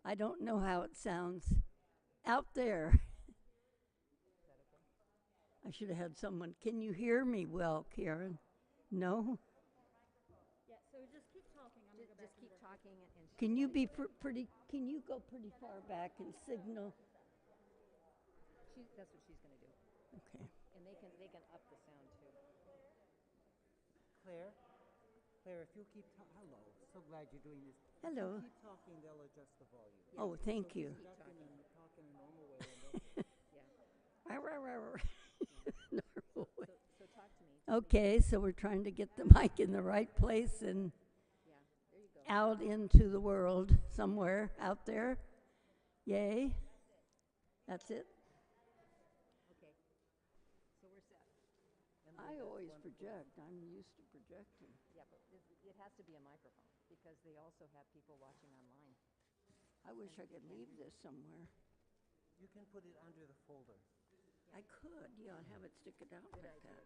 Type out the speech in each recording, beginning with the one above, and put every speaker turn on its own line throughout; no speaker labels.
I don't know how it sounds out there. I should have had someone. Can you hear me well, Karen? No?
Yeah, so just keep talking. I'm gonna go back.
Just keep talking and
Can you be pretty, can you go pretty far back and signal?
that's what she's going to do.
Okay.
And they can up the sound too.
Claire, Claire, if you keep hello, so glad you're doing this.
Hello.
If you keep talking, they'll adjust the volume.
Oh, thank you.
Keep talking in a normal way.
Yeah.
Normal way.
So talk to me.
Okay, so we're trying to get the mic in the right place and
Yeah, there you go.
out into the world somewhere out there. Yay. That's it.
Okay. So we're set.
I always project. I'm used to projecting.
Yeah, but it has to be a microphone because they also have people watching online.
I wish I could leave this somewhere.
You can put it under the folder.
I could, yeah, and have it stick it out like that.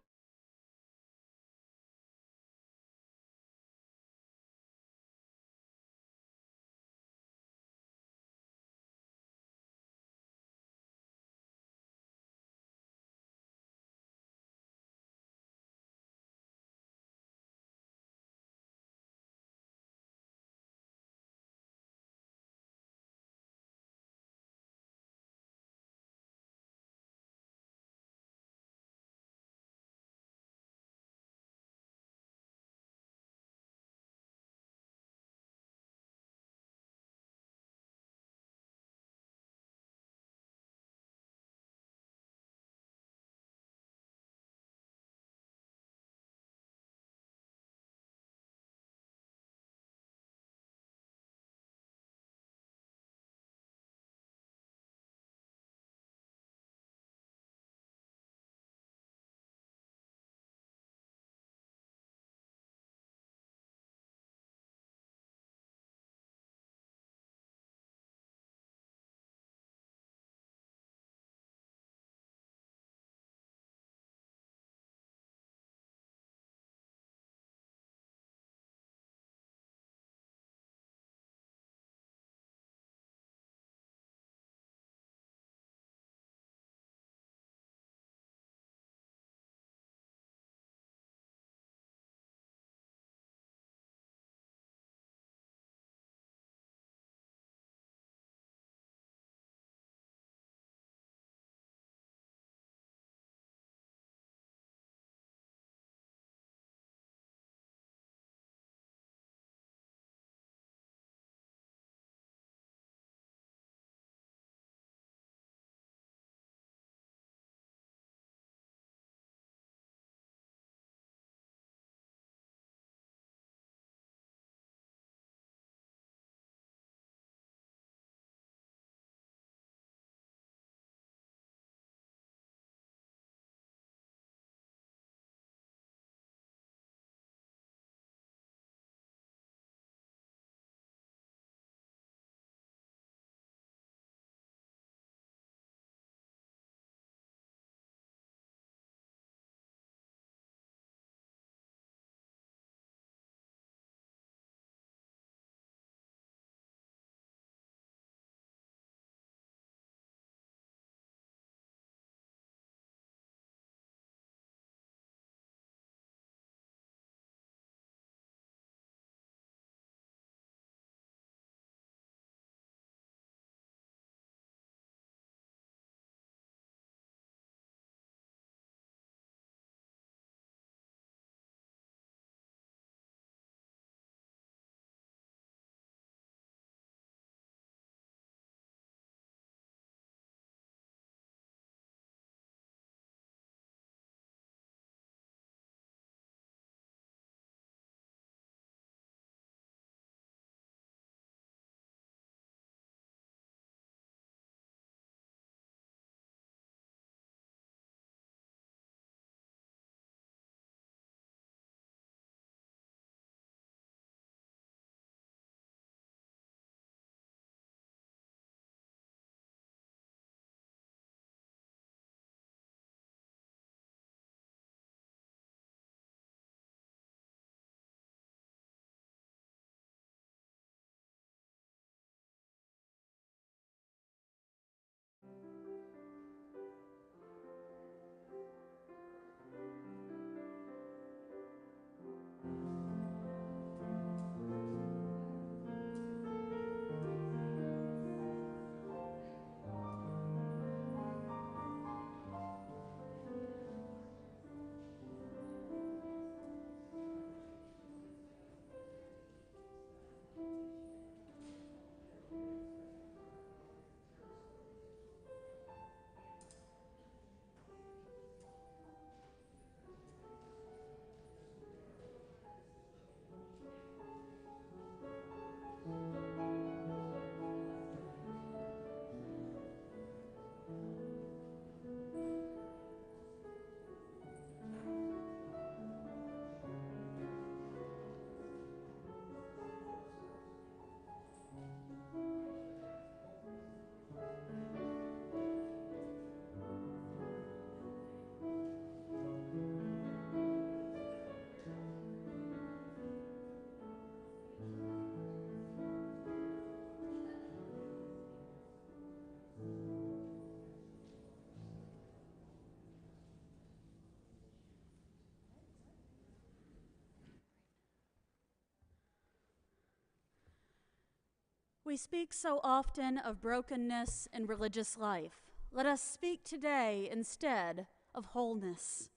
We speak so often of brokenness in religious life. Let us speak today instead of wholeness.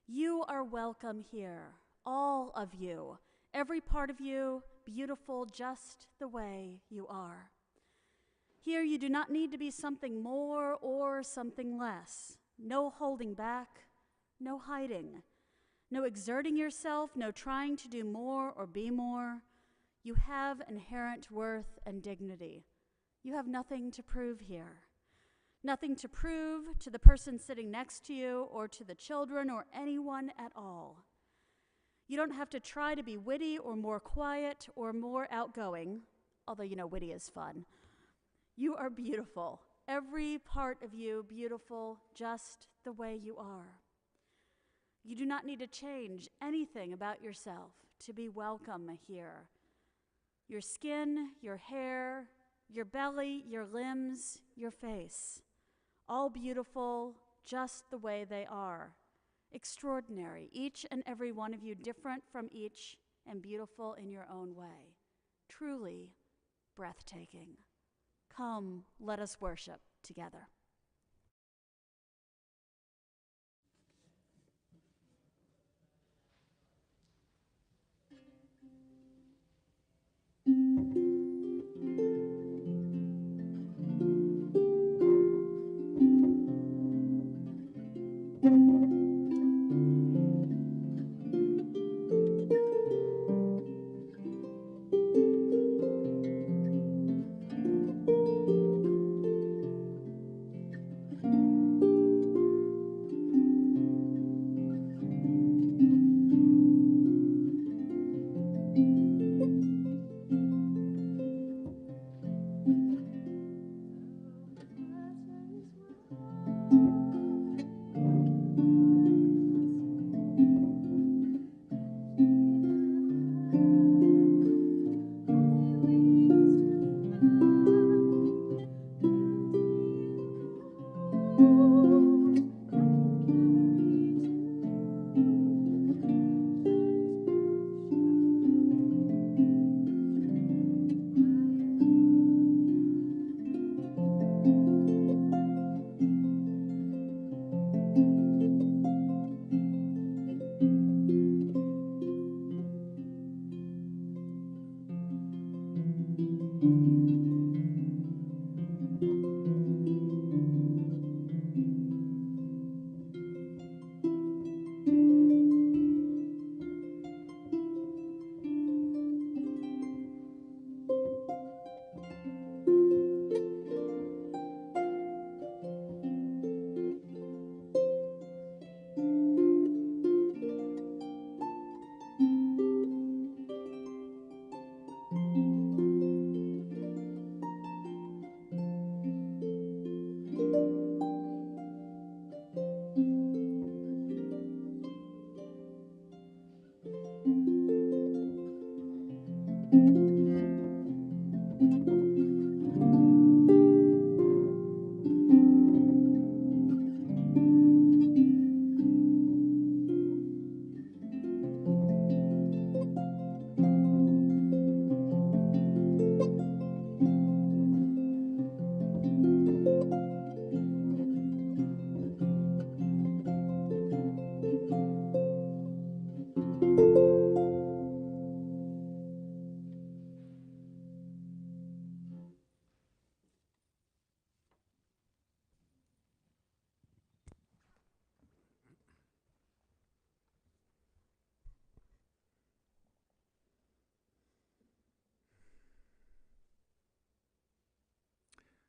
You are welcome here, all of you, every part of you, beautiful just the way you are. Here you do not need to be something more or something less. No holding back, no hiding, no exerting yourself, no trying to do more or be more. You have inherent worth and dignity. You have nothing to prove here. Nothing to prove to the person sitting next to you or to the children or anyone at all. You don't have to try to be witty or more quiet or more outgoing, although you know witty is fun. You are beautiful, every part of you beautiful just the way you are. You do not need to change anything about yourself to be welcome here. Your skin, your hair, your belly, your limbs, your face, all beautiful just the way they are. Extraordinary, each and every one of you different from each and beautiful in your own way. Truly breathtaking. Come, let us worship together.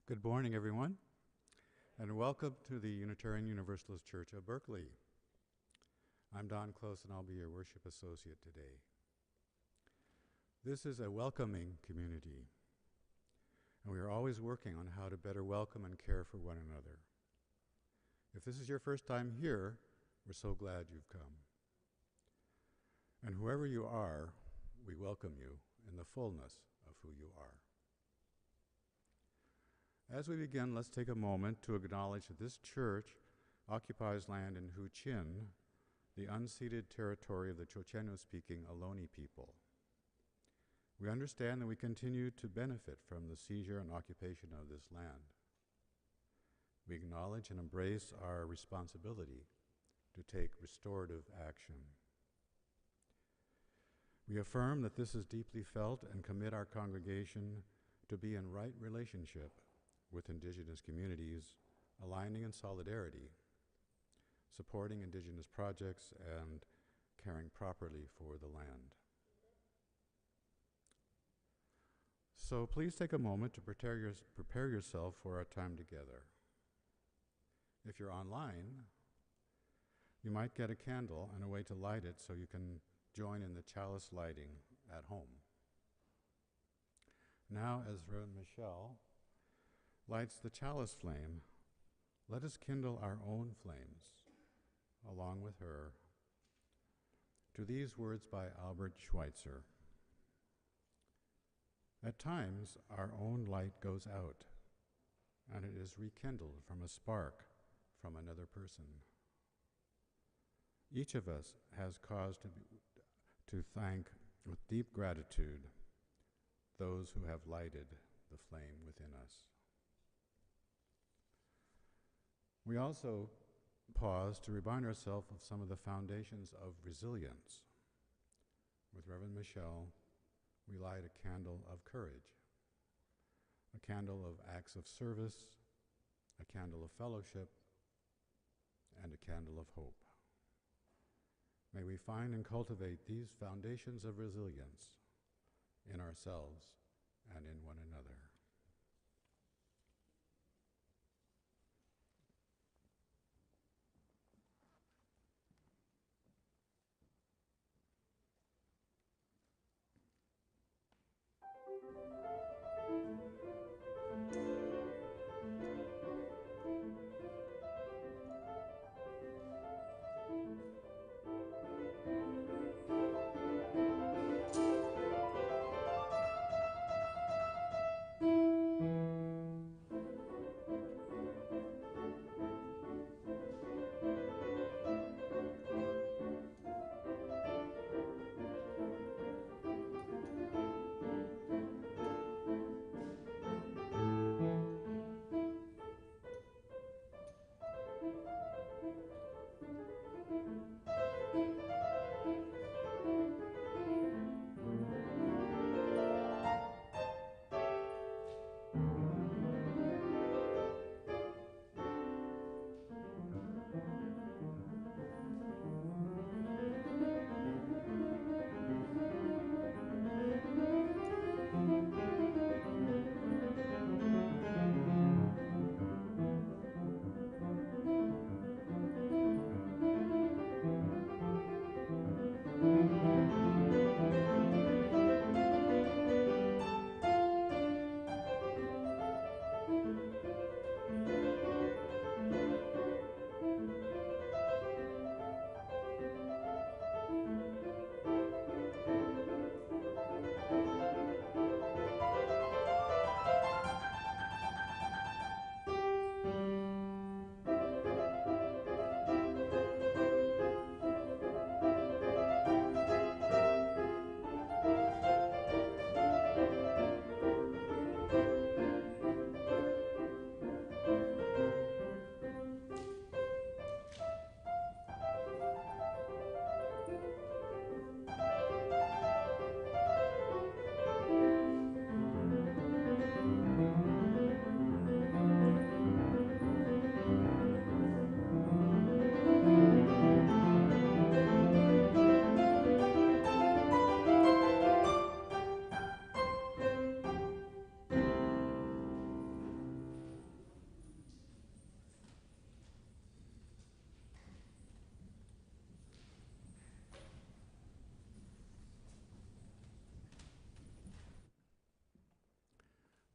Good morning, everyone, and welcome to the Unitarian Universalist Church of Berkeley. I'm Don Close, and I'll be your worship associate today. This is a welcoming community, and we are always working on how to better welcome and care for one another. If this is your first time here, we're so glad you've come. And whoever you are, we welcome you in the fullness of who you are. As we begin, let's take a moment to acknowledge that this church occupies land in Huichin, the unceded territory of the Chochenyo-speaking Ohlone people. We understand that we continue to benefit from the seizure and occupation of this land. We acknowledge and embrace our responsibility to take restorative action. We affirm that this is deeply felt and commit our congregation to be in right relationship with Indigenous communities, aligning in solidarity, supporting Indigenous projects, and caring properly for the land. So please take a moment to prepare yourself for our time together. If you're online, you might get a candle and a way to light it so you can join in the chalice lighting at home. Now, as Reverend Michelle lights the chalice flame, let us kindle our own flames, along with her, to these words by Albert Schweitzer. At times, our own light goes out, and it is rekindled from a spark from another person. Each of us has cause to thank with deep gratitude those who have lighted the flame within us. We also pause to remind ourselves of some of the foundations of resilience. With Reverend Michelle, we light a candle of courage, a candle of acts of service, a candle of fellowship, and a candle of hope. May we find and cultivate these foundations of resilience in ourselves and in one another.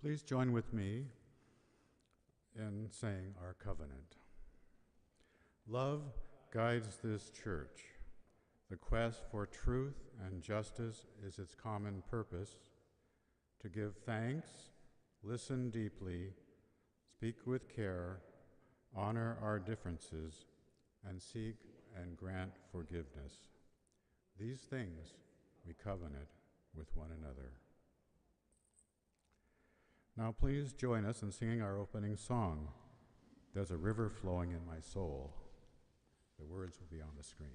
Please join with me in saying our covenant. Love guides this church. The quest for truth and justice is its common purpose. To give thanks, listen deeply, speak with care, honor our differences, and seek and grant forgiveness. These things we covenant with one another. Now please join us in singing our opening song, There's a River Flowing in My Soul. The words will be on the screen.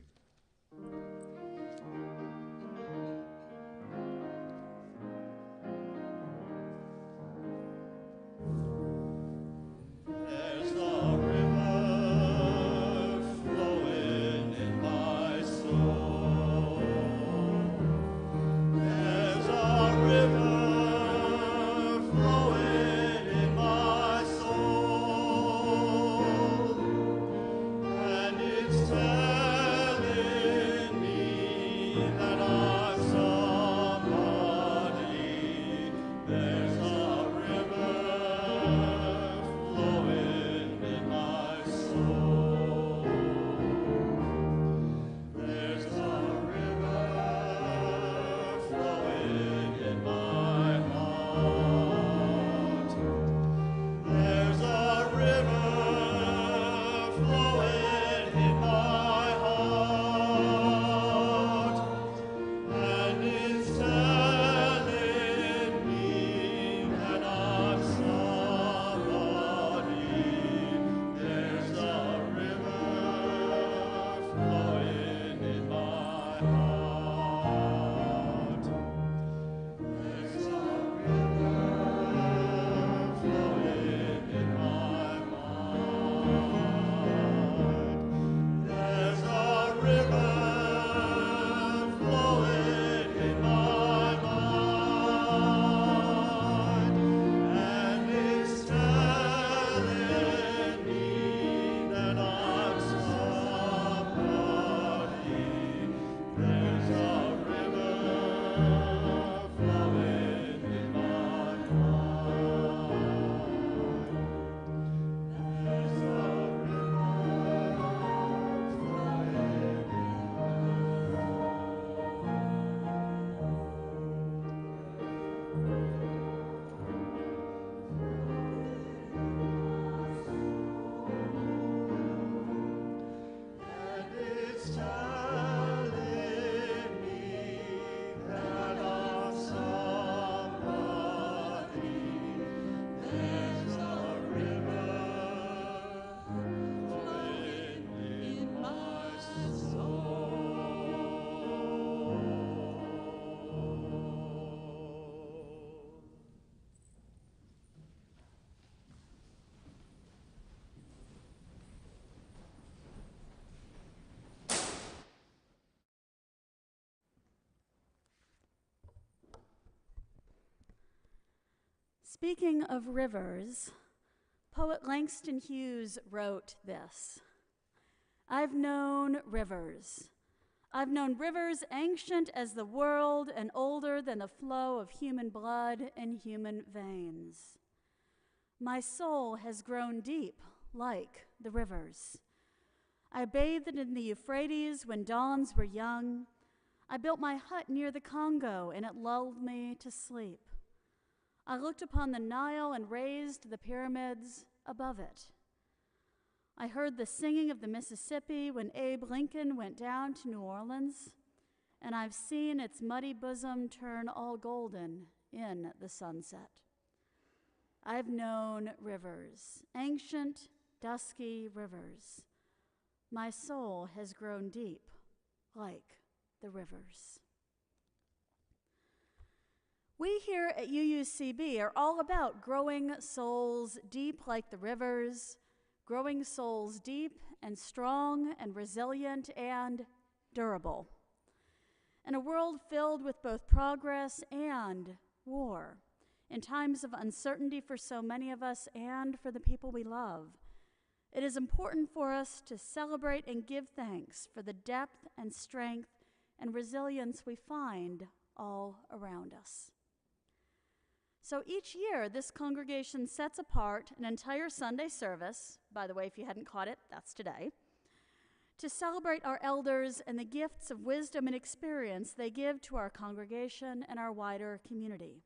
Speaking of rivers, poet Langston Hughes wrote this: I've known rivers. I've known rivers ancient as the world and older than the flow of human blood in human veins. My soul has grown deep like the rivers. I bathed in the Euphrates when dawns were young. I built my hut near the Congo and it lulled me to sleep. I looked upon the Nile and raised the pyramids above it. I heard the singing of the Mississippi when Abe Lincoln went down to New Orleans, and I've seen its muddy bosom turn all golden in the sunset. I've known rivers, ancient, dusky rivers. My soul has grown deep like the rivers. We here at UUCB are all about growing souls deep like the rivers, growing souls deep and strong and resilient and durable. In a world filled with both progress and war, in times of uncertainty for so many of us and for the people we love, it is important for us to celebrate and give thanks for the depth and strength and resilience we find all around us. So each year, this congregation sets apart an entire Sunday service, by the way, if you hadn't caught it, that's today, to celebrate our elders and the gifts of wisdom and experience they give to our congregation and our wider community.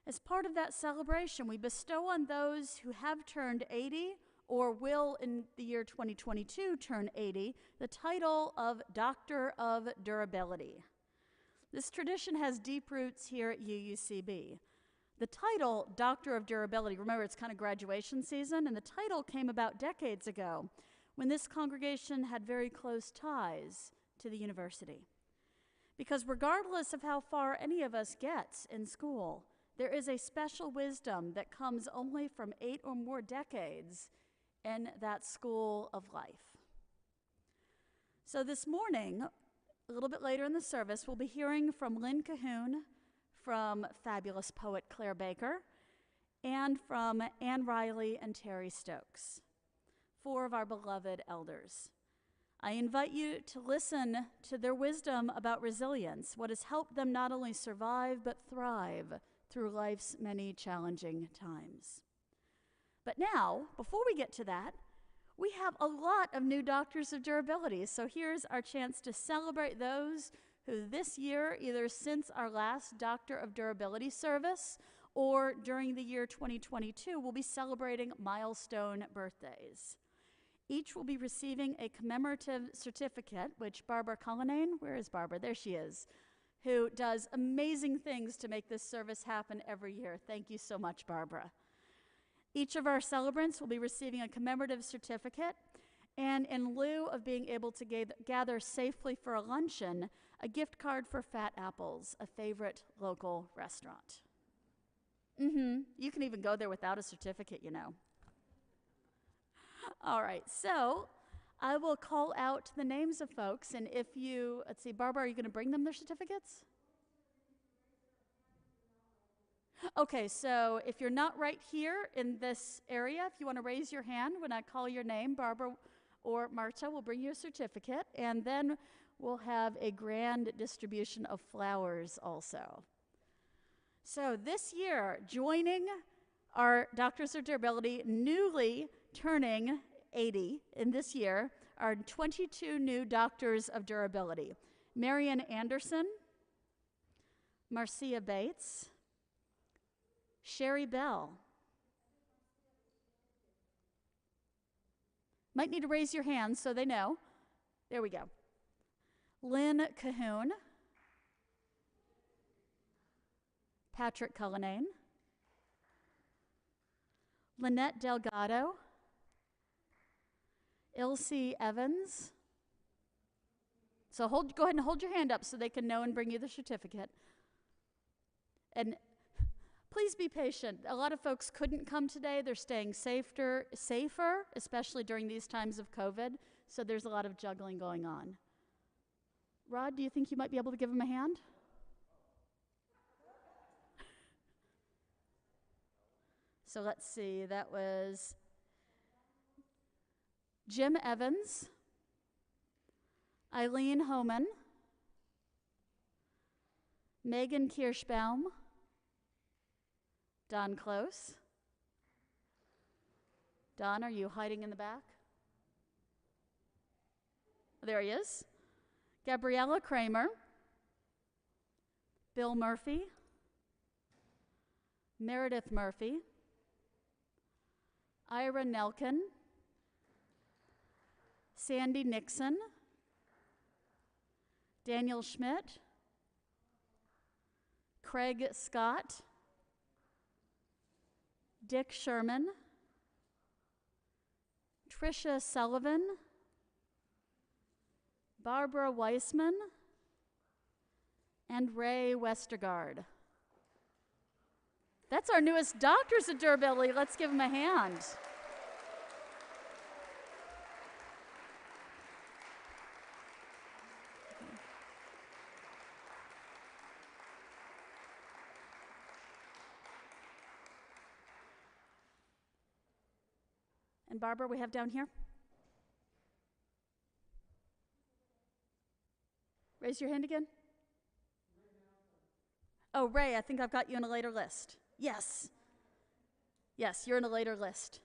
As part of that celebration, we bestow on those who have turned 80 or will in the year 2022 turn 80, the title of Doctor of Durability. This tradition has deep roots here at UUCB. The title, Doctor of Durability, remember it's kind of graduation season, and the title came about decades ago when this congregation had very close ties to the university. Because regardless of how far any of us gets in school, there is a special wisdom that comes only from 8 or more decades in that school of life. So this morning, a little bit later in the service, we'll be hearing from Lynn Cahoon, from fabulous poet Claire Baker, and from Ann Riley and Terry Stokes, 4 of our beloved elders. I invite you to listen to their wisdom about resilience, what has helped them not only survive but thrive through life's many challenging times. But now, before we get to that, we have a lot of new doctors of durability, so here's our chance to celebrate those who this year, either since our last Doctor of Durability service or during the year 2022, will be celebrating milestone birthdays. Each will be receiving a commemorative certificate, which Barbara Cullinane, where is Barbara? There she is, who does amazing things to make this service happen every year. Thank you so much, Barbara. Each of our celebrants will be receiving a commemorative certificate, and in lieu of being able to gather safely for a luncheon, a gift card for Fat Apples, a favorite local restaurant. You can even go there without a certificate, you know. All right, so I will call out the names of folks, and if you, let's see, Barbara, are you going to bring them their certificates? Okay, so if you're not right here in this area, if you want to raise your hand when I call your name, Barbara or Marta will bring you a certificate, and then we'll have a grand distribution of flowers also. So this year, joining our Doctors of Durability, newly turning 80 in this year, are 22 new Doctors of Durability. Marian Anderson, Marcia Bates, Sherry Bell. Might need to raise your hands so they know. There we go. Lynn Cahoon, Patrick Cullinane, Lynette Delgado, Ilse Evans. So go ahead and hold your hand up so they can know and bring you the certificate. And please be patient. A lot of folks couldn't come today. They're staying safer, especially during these times of COVID. So there's a lot of juggling going on. Rod, do you think you might be able to give him a hand? So let's see, that was Jim Evans, Eileen Homan, Megan Kirschbaum, Don Close. Don, are you hiding in the back? There he is. Gabriella Kramer, Bill Murphy, Meredith Murphy, Ira Nelkin, Sandy Nixon, Daniel Schmidt, Craig Scott, Dick Sherman, Tricia Sullivan, Barbara Weissman, and Ray Westergaard. That's our newest Doctors of Durability. Let's give them a hand. And Barbara, we have down here. Raise your hand again. Oh, Ray, I think I've got you on a later list. Yes. Yes, you're in a later list.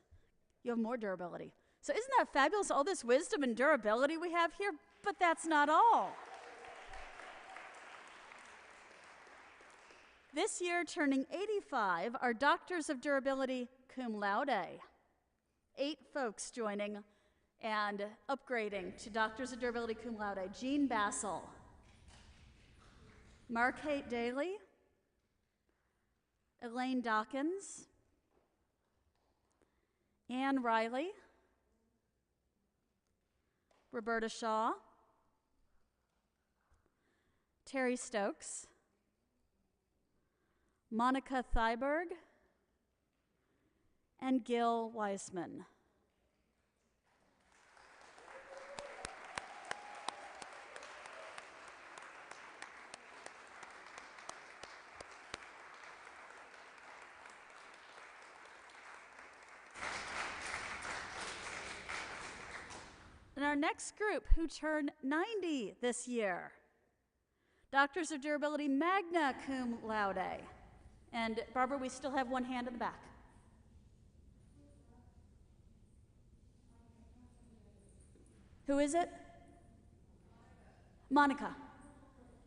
You have more durability. So isn't that fabulous, all this wisdom and durability we have here? But that's not all. This year, turning 85, are Doctors of Durability cum laude. 8 folks joining and upgrading to Doctors of Durability cum laude. Jean Bassel, Mark Haight Daly, Elaine Dawkins, Anne Riley, Roberta Shaw, Terry Stokes, Monica Thyberg, and Gil Weissman. And our next group, who turned 90 this year, Doctors of Durability magna cum laude. And Barbara, we still have one hand in the back. Who is it? Monica.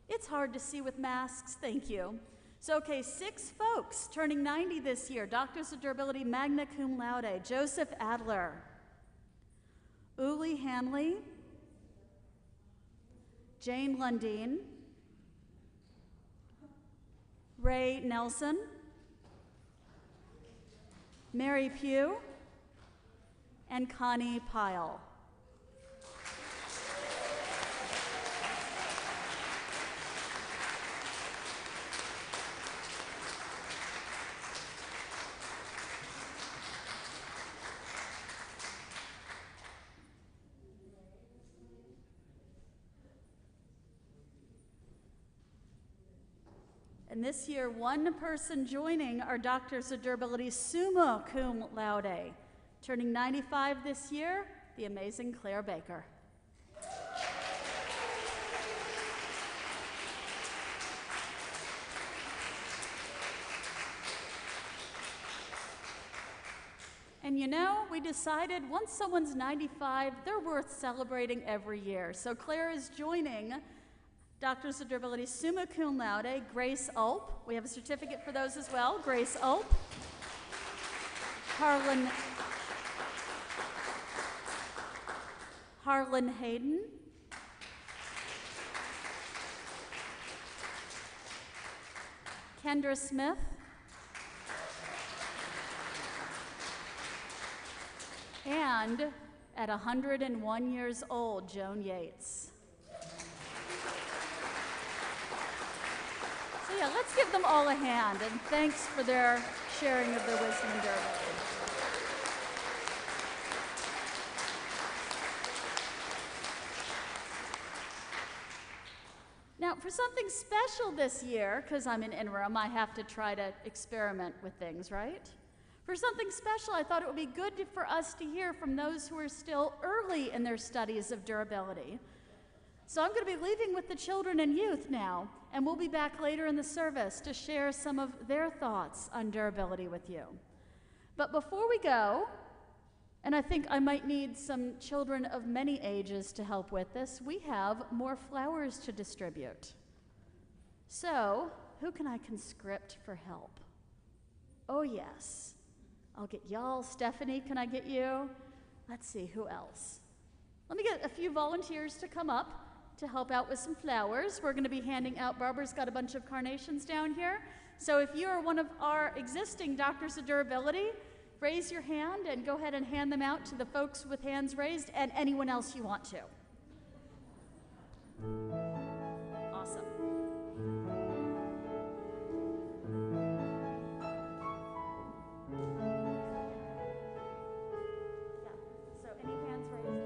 It's hard to see with masks, thank you. So, okay, 6 folks turning 90 this year, Doctors of Durability magna cum laude. Joseph Adler, Uli Hanley, Jane Lundeen, Ray Nelson, Mary Pugh, and Connie Pyle. And this year, one person joining our Doctors of Durability summa cum laude. Turning 95 this year, the amazing Claire Baker. And you know, we decided once someone's 95, they're worth celebrating every year. So Claire is joining Doctors of Durability summa cum laude, Grace Ulp. We have a certificate for those as well. Grace Ulp. Harlan Hayden. Kendra Smith. And at 101 years old, Joan Yates. So yeah, let's give them all a hand, and thanks for their sharing of their wisdom and durability. Now, for something special this year, because I'm in interim, I have to try to experiment with things, right? For something special, I thought it would be good for us to hear from those who are still early in their studies of durability. So I'm going to be leaving with the children and youth now, and we'll be back later in the service to share some of their thoughts on durability with you. But before we go, and I think I might need some children of many ages to help with this, we have more flowers to distribute. So, who can I conscript for help? Oh yes, I'll get y'all. Stephanie, can I get you? Let's see, who else? Let me get a few volunteers to come up to help out with some flowers. We're going to be handing out, Barbara's got a bunch of carnations down here. So if you are one of our existing Doctors of Durability, raise your hand and go ahead and hand them out to the folks with hands raised and anyone else you want to. Awesome. Yeah, so any hands raised?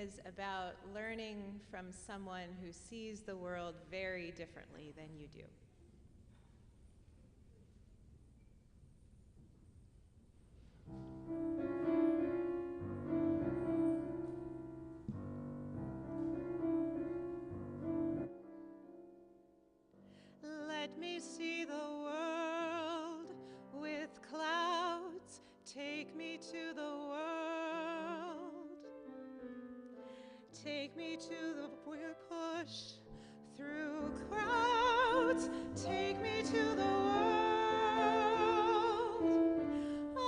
is about learning from someone who sees the world very differently than you do. Let me see the world with clouds. Take me to the world. Take me to the push through crowds. Take me to the world. A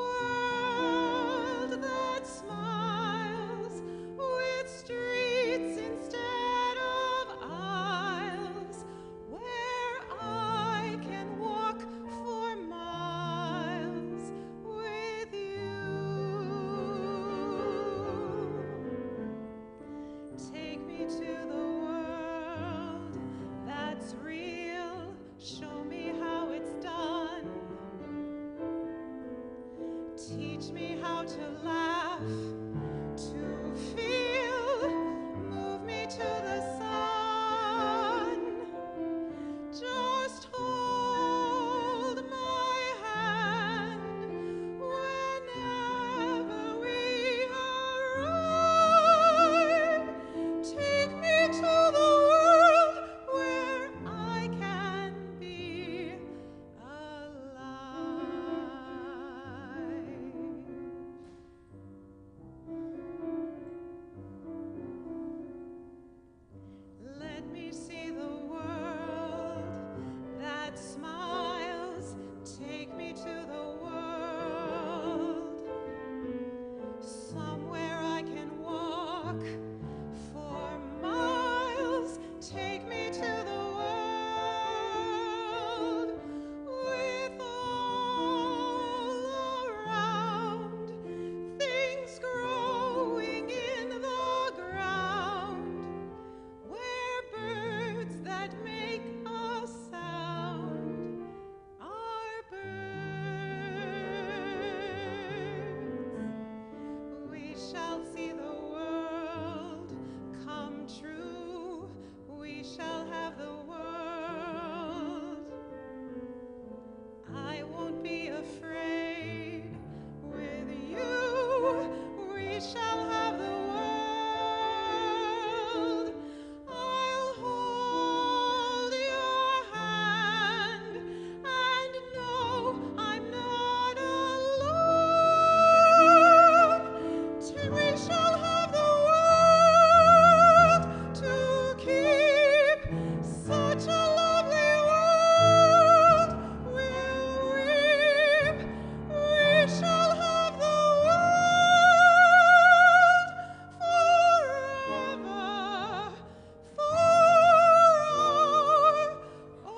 world that smiles with streets instead of aisles, where I can walk for miles with you. Take me to the world that's real. Show me how it's done. Teach me how to laugh, to feel. Move me to the sun. Just hold my hand whenever we arrive. Take me to the world where I can be alive. Let me see the world that smiles. Take me to the world somewhere I can walk for miles. Take me to the world with all around things growing in the ground, where birds that make a sound are birds. We shall see the world come true. We shall have the world. I won't be afraid with you. We shall have the world. I'll hold your hand and know I'm not alone. We shall have the world to keep. Such a lovely world. We'll weep. We shall have the world forever for our own.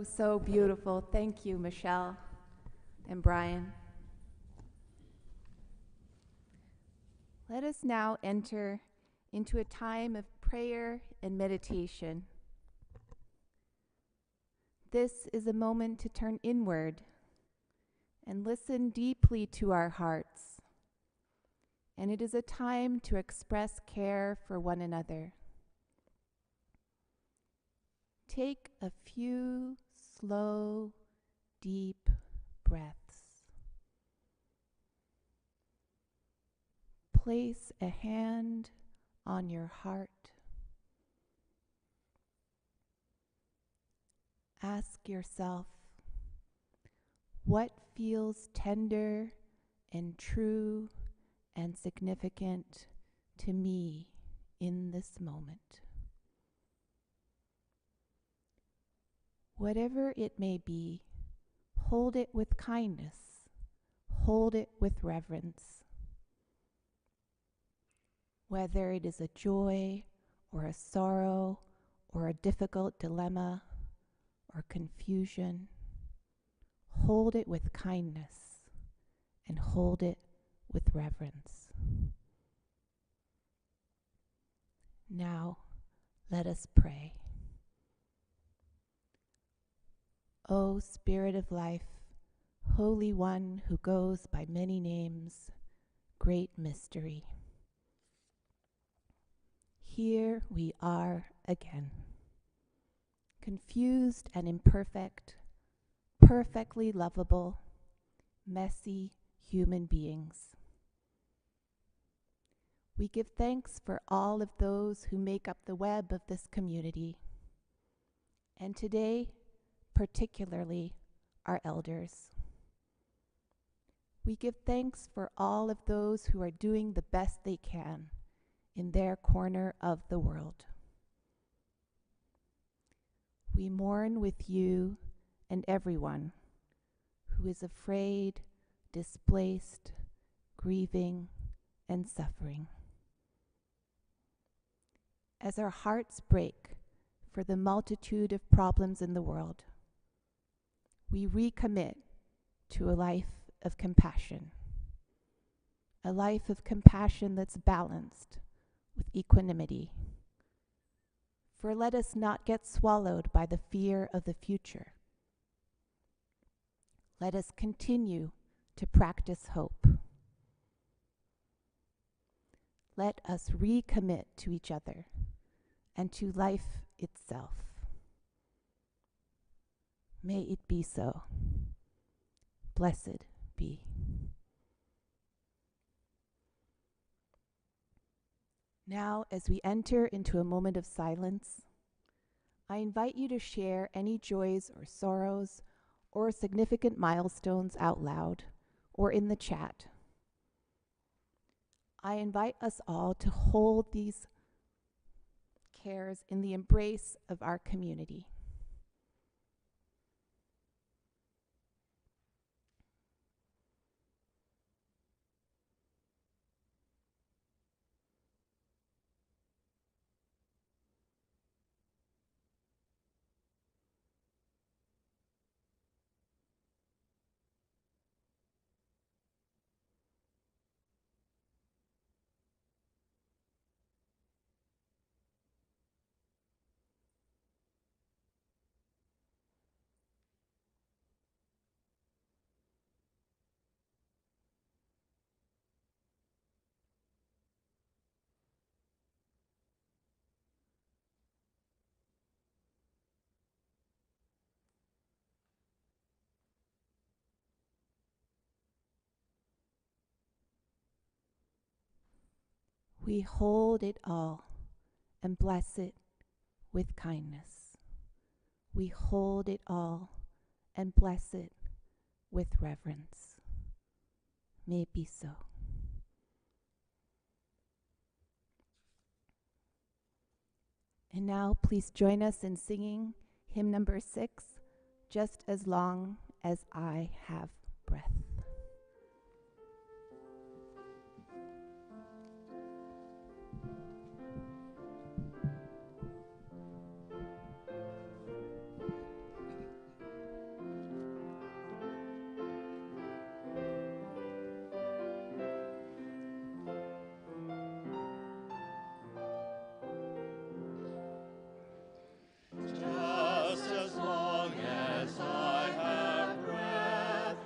So beautiful. Thank you, Michelle and Brian. Let us now enter into a time of prayer and meditation. This is a moment to turn inward and listen deeply to our hearts. And it is a time to express care for one another. Take a few slow, deep breaths. Place a hand on your heart. Ask yourself, what feels tender and true and significant to me in this moment? Whatever it may be, hold it with kindness, hold it with reverence. Whether it is a joy or a sorrow or a difficult dilemma, or confusion, hold it with kindness and hold it with reverence. Now, let us pray. O Spirit of life, Holy One who goes by many names, great mystery. Here we are again, confused and imperfect, perfectly lovable, messy human beings. We give thanks for all of those who make up the web of this community, and today, particularly our elders. We give thanks for all of those who are doing the best they can in their corner of the world. We mourn with you and everyone who is afraid, displaced, grieving, and suffering. As our hearts break for the multitude of problems in the world, we recommit to a life of compassion, a life of compassion that's balanced with equanimity. For let us not get swallowed by the fear of the future. Let us continue to practice hope. Let us recommit to each other and to life itself. May it be so. Blessed be. Now, as we enter into a moment of silence, I invite you to share any joys or sorrows or significant milestones out loud or in the chat. I invite us all to hold these cares in the embrace of our community. We hold it all and bless it with kindness. We hold it all and bless it with reverence. May it be so. And now please join us in singing hymn number 6, Just as Long as I Have Breath.
Just as long as I have breath,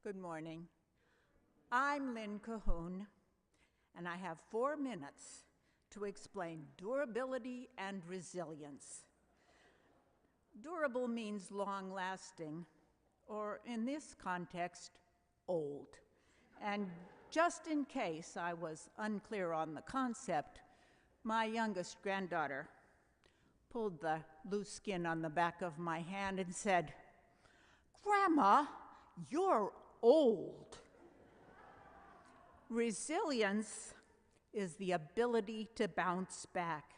Good morning. I'm Lynn Cahoon, and I have 4 minutes to explain durability and resilience. Durable means long-lasting, or in this context, old. And just in case I was unclear on the concept, my youngest granddaughter pulled the loose skin on the back of my hand and said, "Grandma, you're old." Resilience is the ability to bounce back,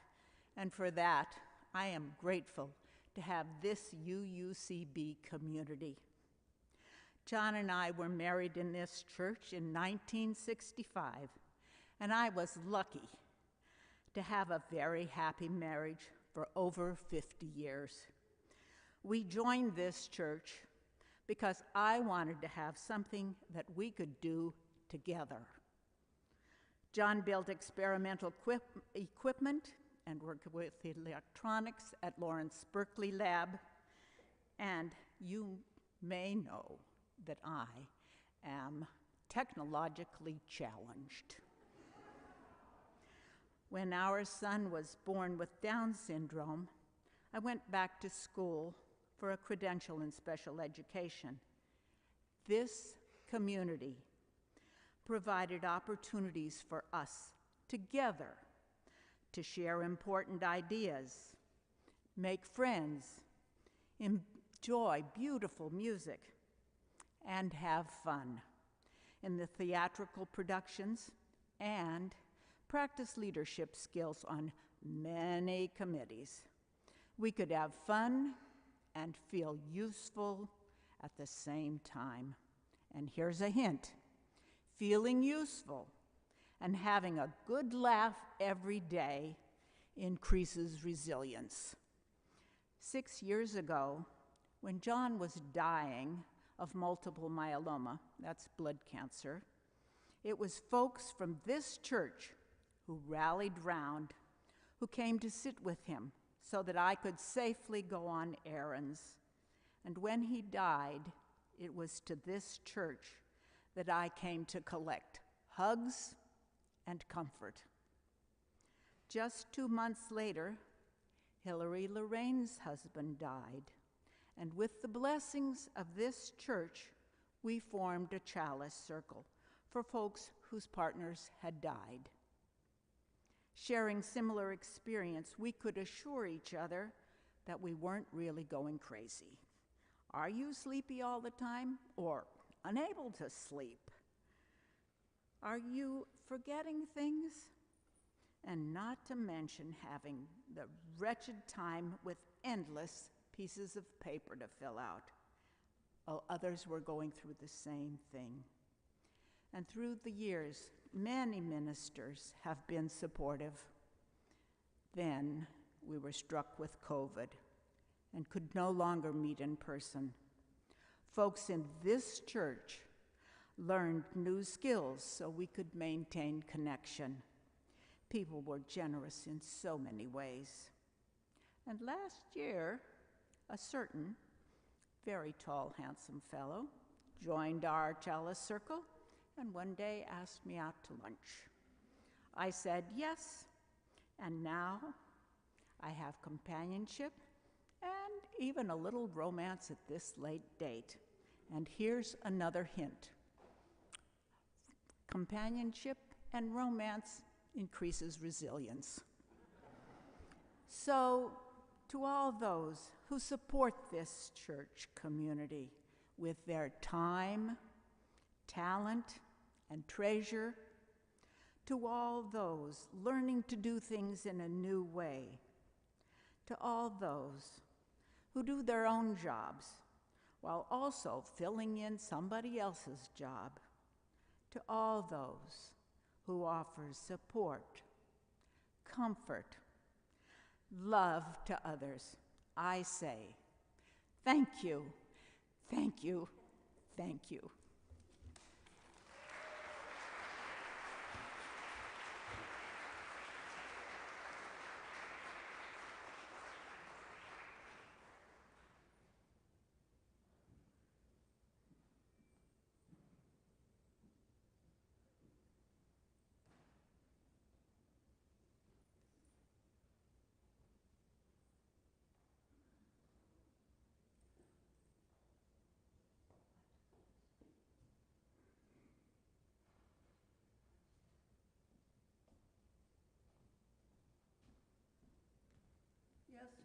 and for that, I am grateful to have this UUCB community. John and I were married in this church in 1965, and I was lucky to have a very happy marriage for over 50 years. We joined this church because I wanted to have something that we could do together. John built experimental equipment and worked with electronics at Lawrence Berkeley Lab, and you may know that I am technologically challenged. When our son was born with Down syndrome, I went back to school for a credential in special education. This community provided opportunities for us together to share important ideas, make friends, enjoy beautiful music, and have fun in the theatrical productions and practice leadership skills on many committees. We could have fun and feel useful at the same time. And here's a hint: feeling useful and having a good laugh every day increases resilience. 6 years ago, when John was dying of multiple myeloma, that's blood cancer, it was folks from this church who rallied round, who came to sit with him so that I could safely go on errands. And when he died, it was to this church that I came to collect hugs and comfort. Just 2 months later, Hillary Lorraine's husband died, and with the blessings of this church, we formed a chalice circle for folks whose partners had died. Sharing similar experience, we could assure each other that we weren't really going crazy. Are you sleepy all the time or unable to sleep? Are you forgetting things? And not to mention having the wretched time with endless pieces of paper to fill out. Oh, others were going through the same thing. And through the years, many ministers have been supportive. Then we were struck with COVID and could no longer meet in person. Folks in this church learned new skills so we could maintain connection. People were generous in so many ways. And last year, a certain very tall, handsome fellow joined our chalice circle and one day asked me out to lunch. I said yes, and now I have companionship and even a little romance at this late date. And here's another hint. Companionship and romance increases resilience. So, to all those who support this church community with their time, talent, and treasure, to all those learning to do things in a new way, to all those who do their own jobs while also filling in somebody else's job, to all those who offer support, comfort, love to others, I say, thank you, thank you, thank you.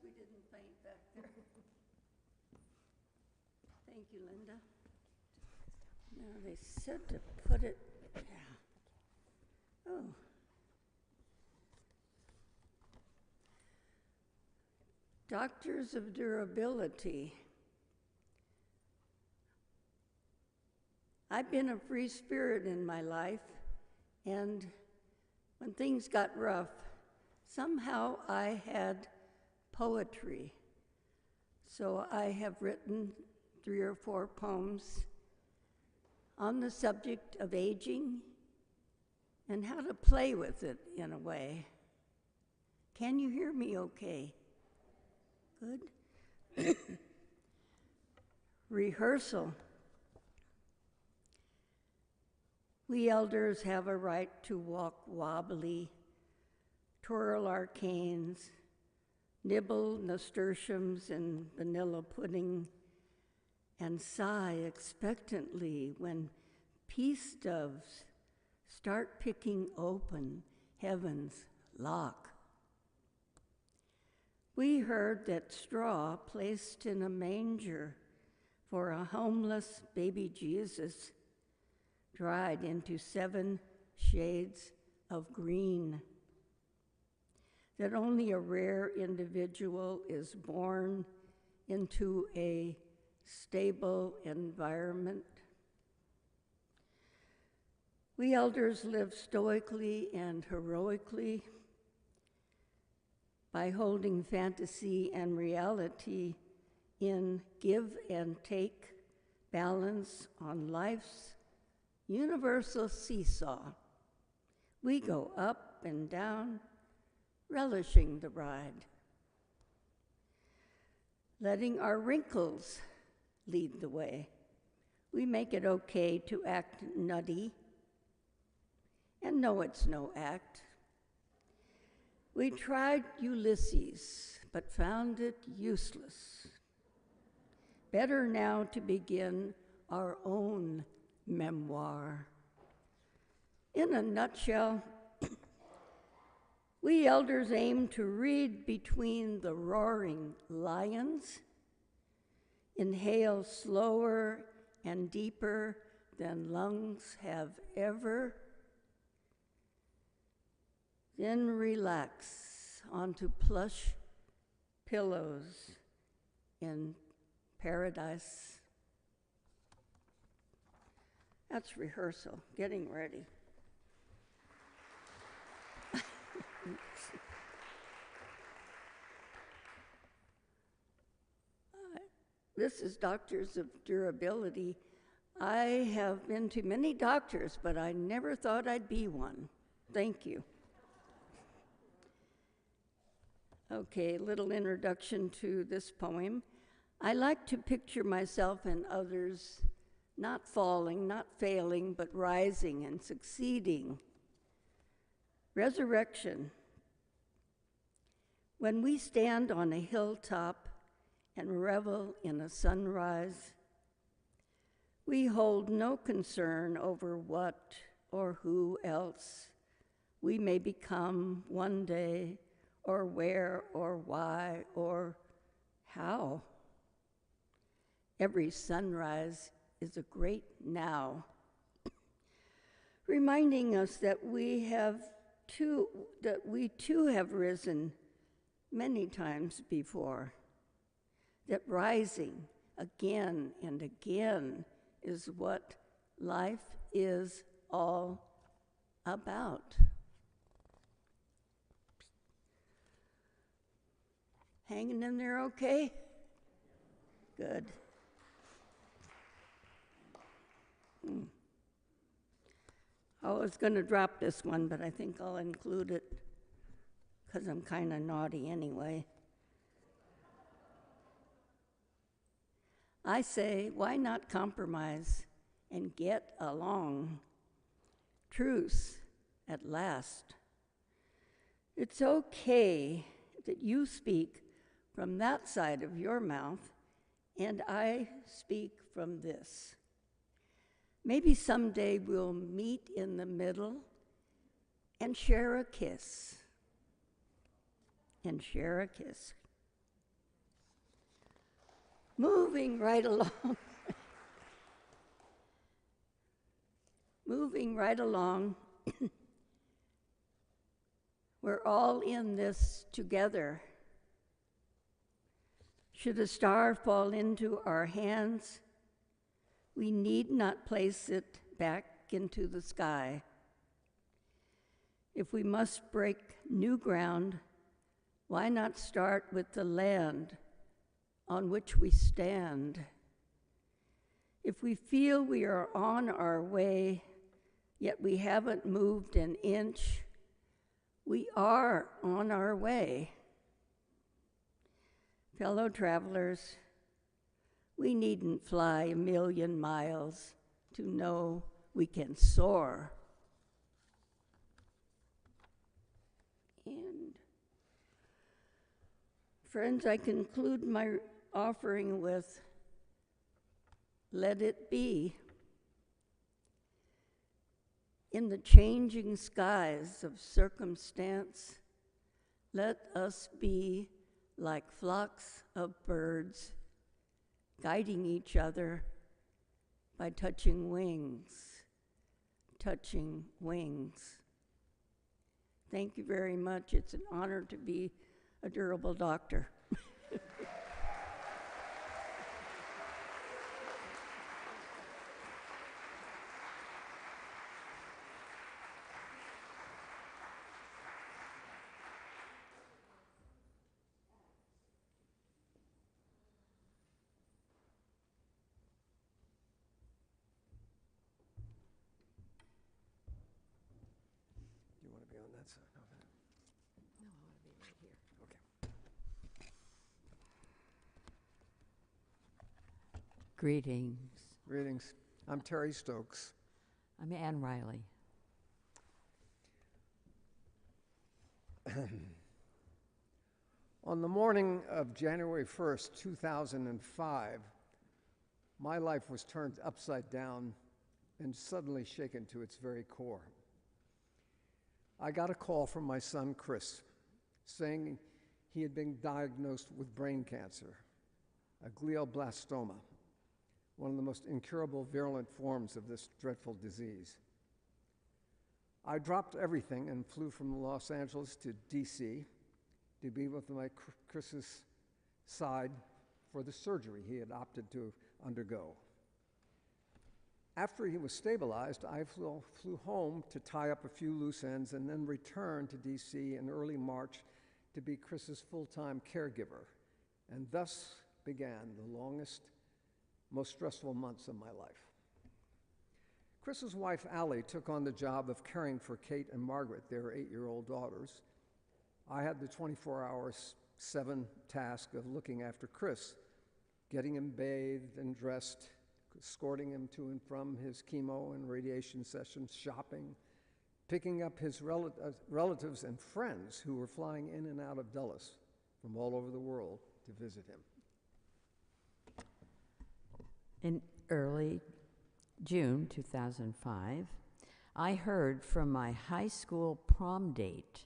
we didn't faint back there. Thank you, Linda. Now, they said to put it, yeah. Oh. Doctors of durability. I've been a free spirit in my life, and when things got rough, somehow I had poetry. So I have written 3 or 4 poems on the subject of aging and how to play with it in a way. Can you hear me okay? Good. Rehearsal. We elders have a right to walk wobbly, twirl our canes, nibble nasturtiums and vanilla pudding, and sigh expectantly when peace doves start picking open heaven's lock. We heard that straw placed in a manger for a homeless baby Jesus dried into 7 shades of green, that only a rare individual is born into a stable environment. We elders live stoically and heroically by holding fantasy and reality in give and take balance on life's universal seesaw. We go up and down, relishing the ride, letting our wrinkles lead the way. We make it okay to act nutty and know it's no act. We tried Ulysses, but found it useless. Better now to begin our own memoir. In a nutshell, we elders aim to read between the roaring lions, inhale slower and deeper than lungs have ever, then relax onto plush pillows in paradise. That's rehearsal, getting ready. This is Doctors of Durability. I have been to many doctors, but I never thought I'd be one. Thank you. Okay, little introduction to this poem. I like to picture myself and others not falling, not failing, but rising and succeeding. Resurrection. When we stand on a hilltop and revel in a sunrise, we hold no concern over what or who else we may become one day, or where, or why, or how. Every sunrise is a great now, reminding us that we too have risen many times before, that rising again and again is what life is all about. Hanging in there okay? Good. I was going to drop this one, but I think I'll include it because I'm kind of naughty anyway. I say, why not compromise and get along? Truce at last. It's okay that you speak from that side of your mouth and I speak from this. Maybe someday we'll meet in the middle and share a kiss. And share a kiss. Moving right along. Moving right along. We're all in this together. Should a star fall into our hands, we need not place it back into the sky. If we must break new ground, why not start with the land on which we stand? If we feel we are on our way, yet we haven't moved an inch, we are on our way. Fellow travelers, we needn't fly 1,000,000 miles to know we can soar. And friends, I conclude my offering with, let it be. In the changing skies of circumstance, let us be like flocks of birds, guiding each other by touching wings. Thank you very much. It's an honor to be a durable doctor.
Do you want to be on that side? No,
No, I want to be right here.
okay.
Greetings.
Greetings. I'm Terry Stokes.
I'm Ann Riley.
On the morning of January 1st, 2005, my life was turned upside down and suddenly shaken to its very core. I got a call from my son, Chris, saying he had been diagnosed with brain cancer, a glioblastoma, one of the most incurable virulent forms of this dreadful disease. I dropped everything and flew from Los Angeles to DC to be with Chris's side for the surgery he had opted to undergo. After he was stabilized, I flew home to tie up a few loose ends and then returned to DC in early March to be Chris's full-time caregiver, and thus began the longest, most stressful months of my life. Chris's wife, Allie, took on the job of caring for Kate and Margaret, their 8-year-old daughters. I had the 24/7 task of looking after Chris, getting him bathed and dressed, escorting him to and from his chemo and radiation sessions, shopping, picking up his relatives and friends who were flying in and out of Dulles from all over the world to visit him.
In early June 2005, I heard from my high school prom date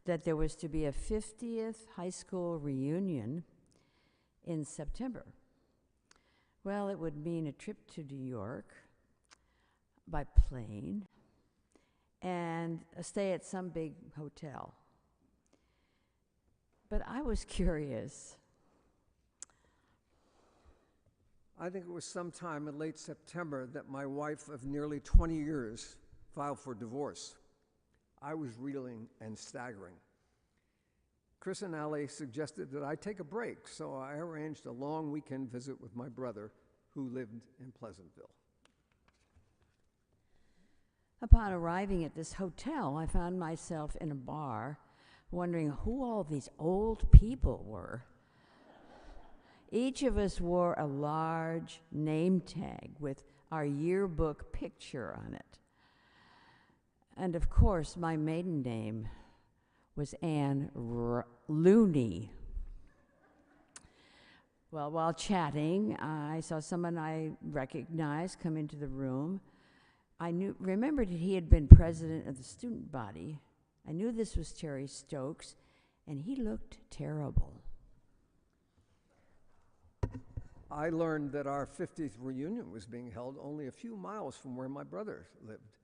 that there was to be a 50th high school reunion in September. Well, it would mean a trip to New York by plane and a stay at some big hotel. But I was curious.
I think it was sometime in late September that my wife of nearly 20 years filed for divorce. I was reeling and staggering. Chris and Allie suggested that I take a break, so I arranged a long weekend visit with my brother, who lived in Pleasantville.
Upon arriving at this hotel, I found myself in a bar, wondering who all these old people were. Each of us wore a large name tag with our yearbook picture on it. And of course, my maiden name was Ann Looney. Well, while chatting, I saw someone I recognized come into the room. I remembered that he had been president of the student body. I knew this was Terry Stokes, and he looked terrible.
I learned that our 50th reunion was being held only a few miles from where my brother lived.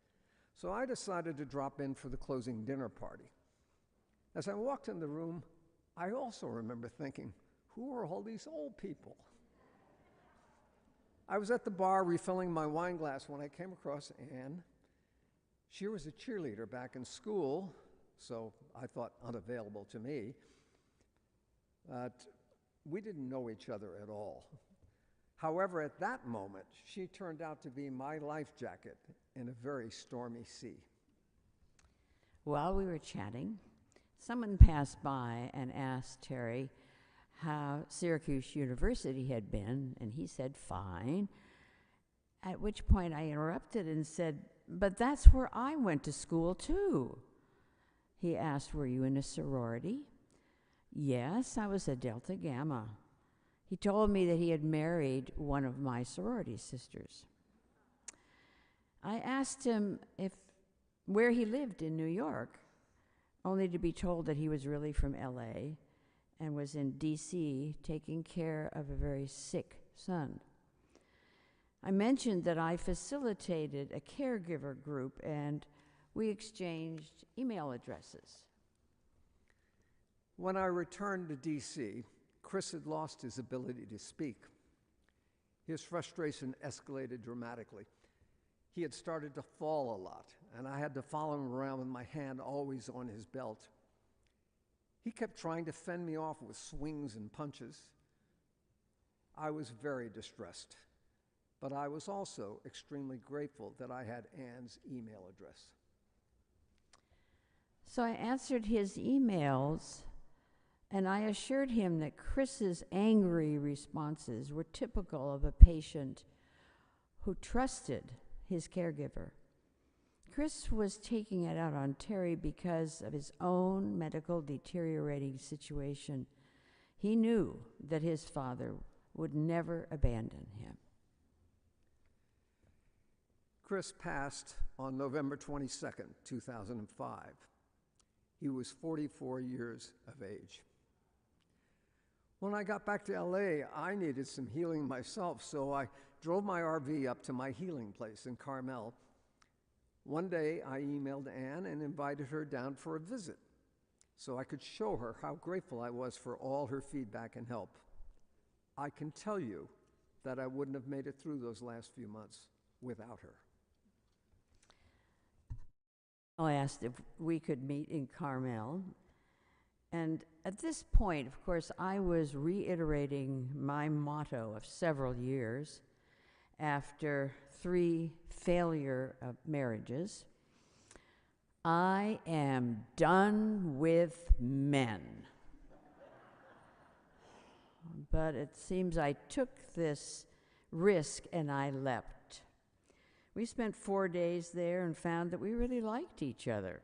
So I decided to drop in for the closing dinner party. As I walked in the room, I also remember thinking, who are all these old people? I was at the bar refilling my wine glass when I came across Anne. She was a cheerleader back in school, so I thought unavailable to me. But we didn't know each other at all. However, at that moment, she turned out to be my life jacket in a very stormy sea.
While we were chatting, someone passed by and asked Terry how Syracuse University had been, and he said, fine. At which point I interrupted and said, but that's where I went to school too. He asked, were you in a sorority? Yes, I was a Delta Gamma. He told me that he had married one of my sorority sisters. I asked him where he lived in New York, only to be told that he was really from LA and was in DC taking care of a very sick son. I mentioned that I facilitated a caregiver group and we exchanged email addresses.
When I returned to DC, Chris had lost his ability to speak. His frustration escalated dramatically. He had started to fall a lot, and I had to follow him around with my hand always on his belt. He kept trying to fend me off with swings and punches. I was very distressed, but I was also extremely grateful that I had Anne's email address.
So I answered his emails, and I assured him that Chris's angry responses were typical of a patient who trusted his caregiver. Chris was taking it out on Terry because of his own medical deteriorating situation. He knew that his father would never abandon him.
Chris passed on November 22nd, 2005. He was 44 years of age. When I got back to LA, I needed some healing myself, so I drove my RV up to my healing place in Carmel. One day, I emailed Anne and invited her down for a visit so I could show her how grateful I was for all her feedback and help. I can tell you that I wouldn't have made it through those last few months without her.
I asked if we could meet in Carmel. And at this point, of course, I was reiterating my motto of several years after 3 failure of marriages. I am done with men. But it seems I took this risk and I leapt. We spent 4 days there and found that we really liked each other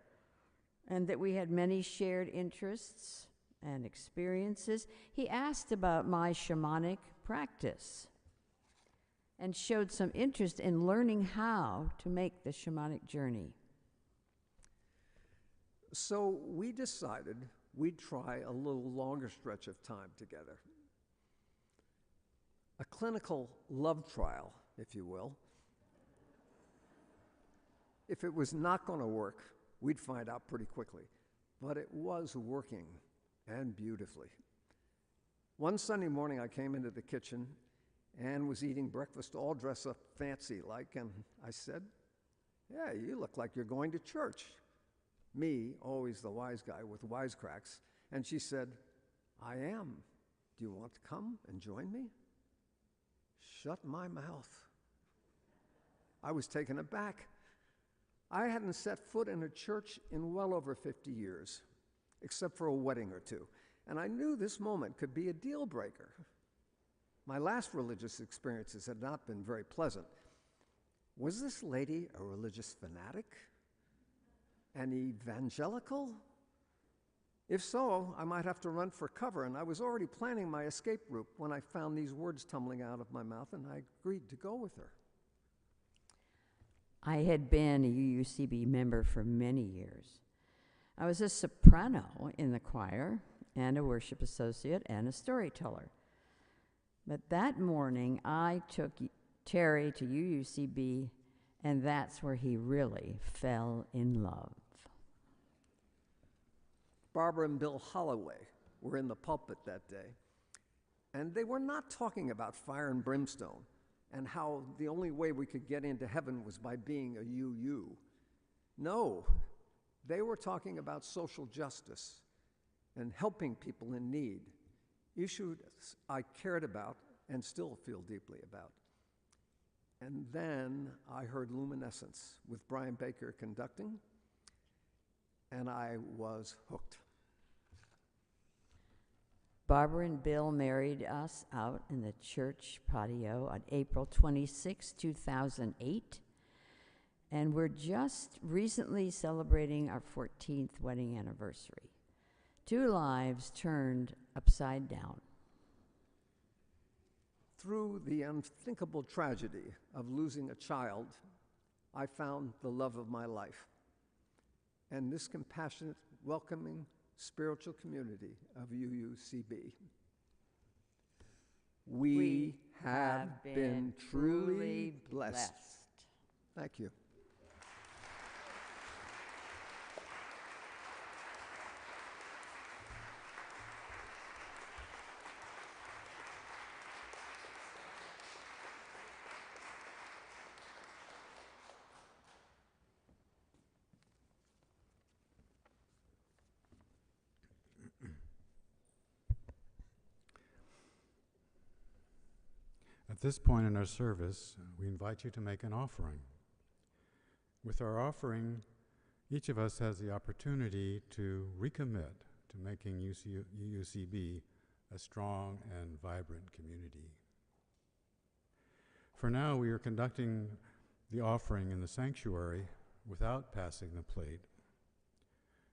and that we had many shared interests and experiences. He asked about my shamanic practice and showed some interest in learning how to make the shamanic journey.
So we decided we'd try a little longer stretch of time together. A clinical love trial, if you will. If it was not going to work, we'd find out pretty quickly. But it was working, and beautifully. One Sunday morning, I came into the kitchen. Anne was eating breakfast all dressed up fancy-like, and I said, "Yeah, you look like you're going to church." Me, always the wise guy with wisecracks. And she said, "I am. Do you want to come and join me?" Shut my mouth. I was taken aback. I hadn't set foot in a church in well over 50 years, except for a wedding or two, and I knew this moment could be a deal breaker. My last religious experiences had not been very pleasant. Was this lady a religious fanatic? An evangelical? If so, I might have to run for cover, and I was already planning my escape route when I found these words tumbling out of my mouth, and I agreed to go with her.
I had been a UUCB member for many years. I was a soprano in the choir and a worship associate and a storyteller. But that morning, I took Terry to UUCB, and that's where he really fell in love.
Barbara and Bill Holloway were in the pulpit that day, and they were not talking about fire and brimstone and how the only way we could get into heaven was by being a UU. No, they were talking about social justice and helping people in need, issues I cared about and still feel deeply about. And then I heard Luminescence with Brian Baker conducting, and I was hooked.
Barbara and Bill married us out in the church patio on April 26, 2008, and we're just recently celebrating our 14th wedding anniversary. 2 lives turned upside down.
Through the unthinkable tragedy of losing a child, I found the love of my life. And this compassionate, welcoming, spiritual community of UUCB. We have been truly blessed. Thank you.
At this point in our service, we invite you to make an offering. With our offering, each of us has the opportunity to recommit to making UUCB a strong and vibrant community. For now, we are conducting the offering in the sanctuary without passing the plate.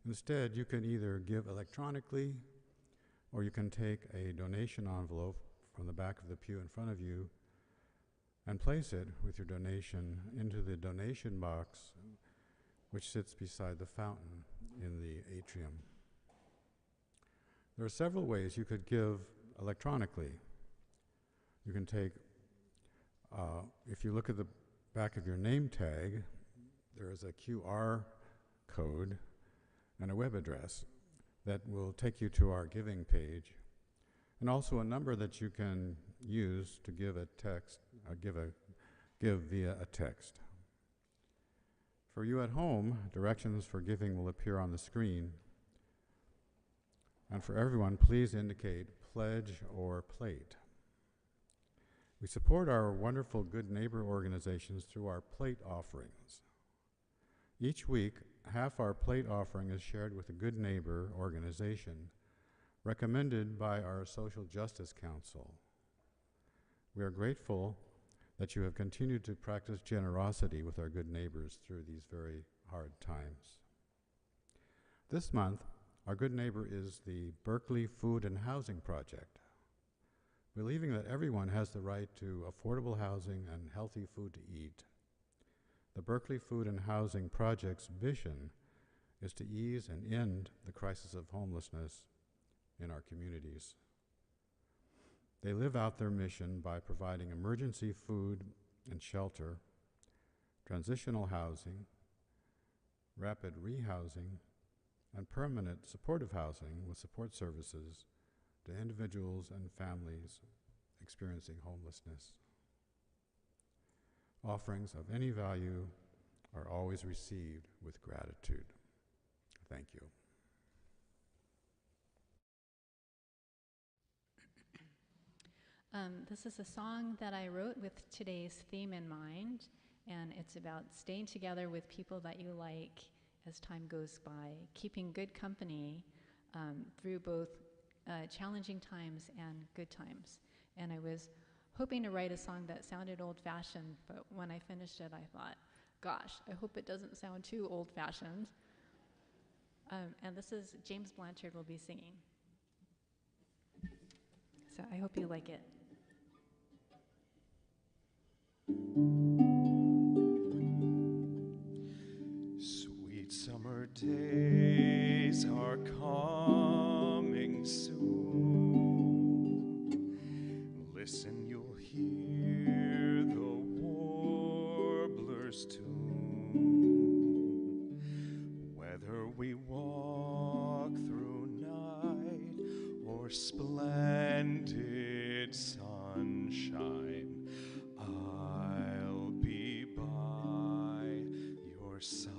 Instead, you can either give electronically, or you can take a donation envelope from the back of the pew in front of you and place it with your donation into the donation box which sits beside the fountain in the atrium. There are several ways you could give electronically. You can take, if you look at the back of your name tag, there is a QR code and a web address that will take you to our giving page, and also a number that you can use to give a text, give via a text. For you at home, directions for giving will appear on the screen. And for everyone, please indicate pledge or plate. We support our wonderful Good Neighbor organizations through our plate offerings. Each week, half our plate offering is shared with a Good Neighbor organization recommended by our Social Justice Council. We are grateful that you have continued to practice generosity with our good neighbors through these very hard times. This month, our good neighbor is the Berkeley Food and Housing Project. Believing that everyone has the right to affordable housing and healthy food to eat, the Berkeley Food and Housing Project's vision is to ease and end the crisis of homelessness in our communities. They live out their mission by providing emergency food and shelter, transitional housing, rapid rehousing, and permanent supportive housing with support services to individuals and families experiencing homelessness. Offerings of any value are always received with gratitude. Thank you.
This is a song that I wrote with today's theme in mind, and it's about staying together with people that you like as time goes by, keeping good company through both challenging times and good times. And I was hoping to write a song that sounded old-fashioned, but when I finished it, I thought, gosh, I hope it doesn't sound too old-fashioned. And this is James Blanchard will be singing. So I hope you like it.
Sweet summer days are coming soon. Listen splendid sunshine, I'll be by your side.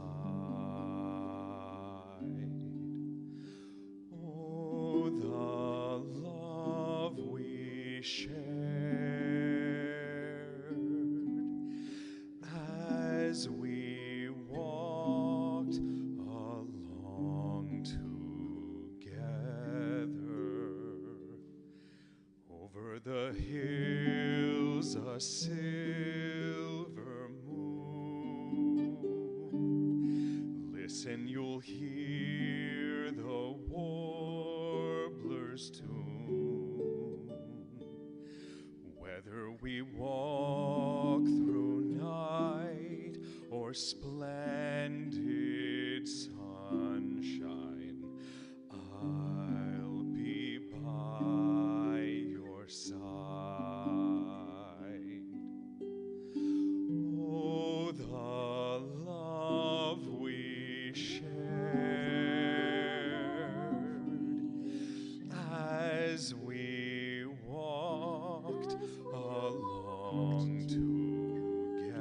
Oh, the love we shared as we walked along together over the hills, a silver moon. Listen, you'll hear the warbler's tune. Whether we walk through night or splendid sunshine, I'll be by your side. Oh, the love we shared as we walked along together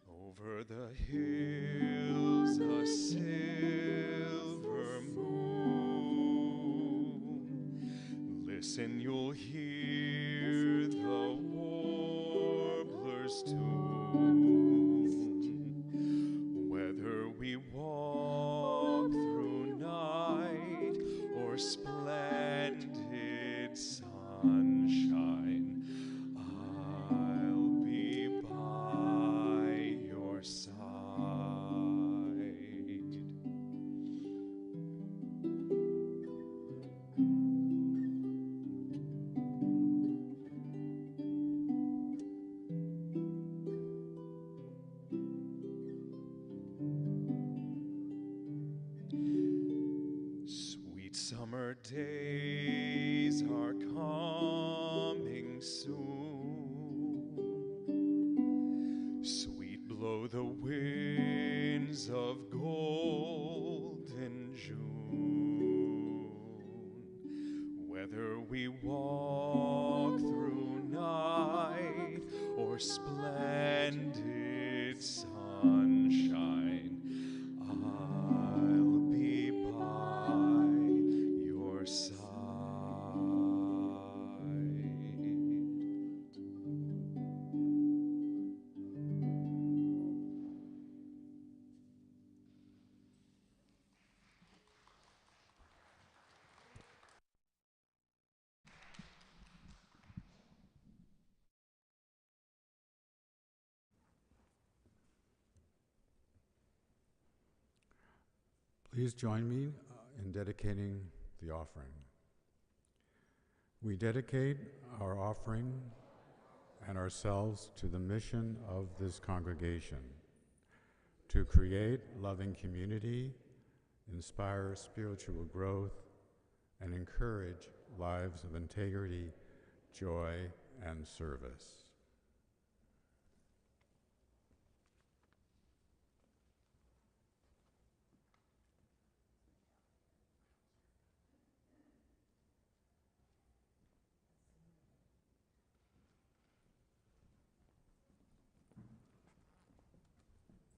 over the hills, a silver moon. Listen, you'll hear the warbler's tune. Whether we walk through night or splendid sunshine, I'll be by your side. Sweet summer days are coming soon. Sweet blow the winds of golden June. Whether we walk through night or splendid sunshine, I'll be by your side.
Please join me in dedicating the offering. We dedicate our offering and ourselves to the mission of this congregation, to create loving community, inspire spiritual growth, and encourage lives of integrity, joy, and service.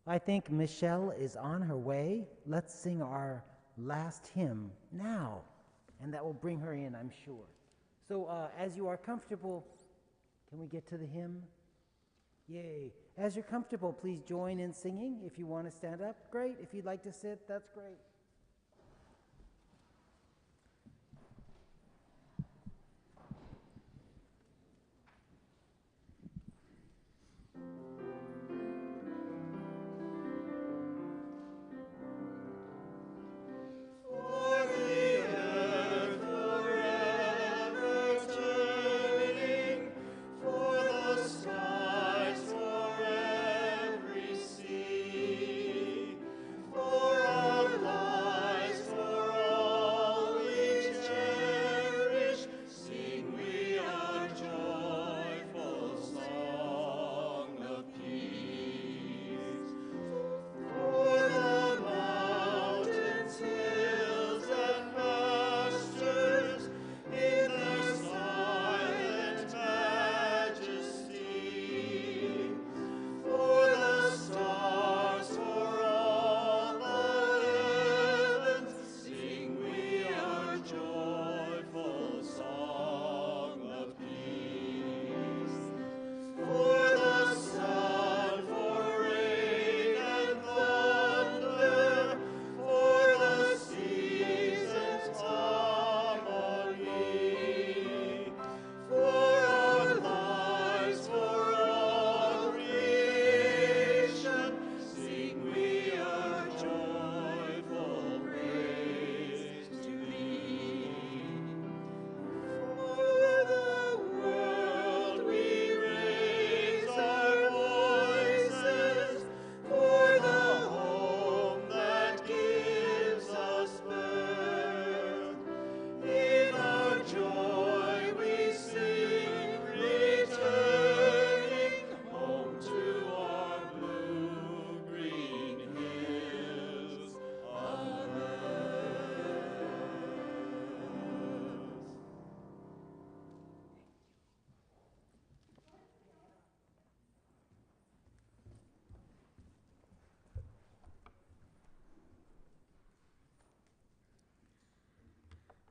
I think Michelle is on her way. Let's sing our last hymn now, and that will bring her in, I'm sure. So as you are comfortable, can we get to the hymn? Yay. As you're comfortable, please join in singing. If you want to stand up, great. If you'd like to sit, that's great.
For our lives.